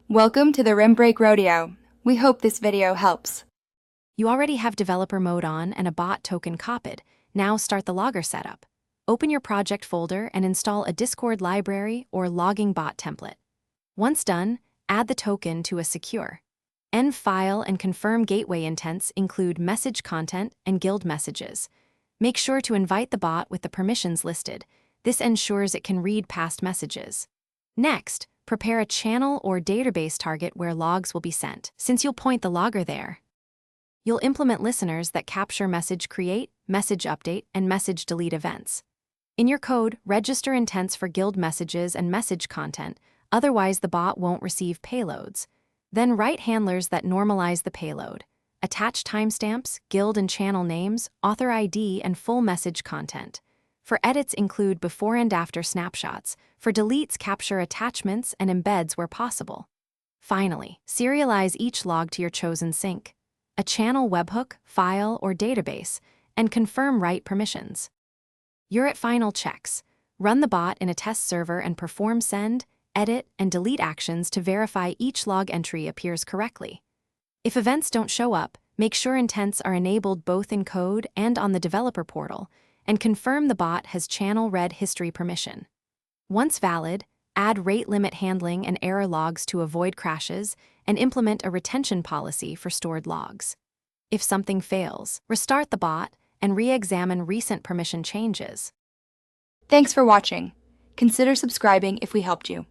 Welcome to the Rimbrake Rodeo. We hope this video helps. You already have developer mode on and a bot token copied. Now start the logger setup. Open your project folder and install a Discord library or logging bot template. Once done, add the token to a secure env file and confirm gateway intents include message content and guild messages. Make sure to invite the bot with the permissions listed. This ensures it can read past messages. Next, prepare a channel or database target where logs will be sent, since you'll point the logger there. You'll implement listeners that capture message create, message update, and message delete events. In your code, register intents for guild messages and message content, otherwise the bot won't receive payloads. Then write handlers that normalize the payload. Attach timestamps, guild and channel names, author ID, and full message content. For edits, include before and after snapshots. For deletes, capture attachments and embeds where possible. Finally, serialize each log to your chosen sync, a channel webhook, file, or database, and confirm write permissions. You're at final checks. Run the bot in a test server and perform send, edit, and delete actions to verify each log entry appears correctly. If events don't show up, make sure intents are enabled both in code and on the developer portal, and confirm the bot has channel read history permission. Once valid, add rate limit handling and error logs to avoid crashes, and implement a retention policy for stored logs. If something fails, restart the bot and re-examine recent permission changes. Thanks for watching. Consider subscribing if we helped you.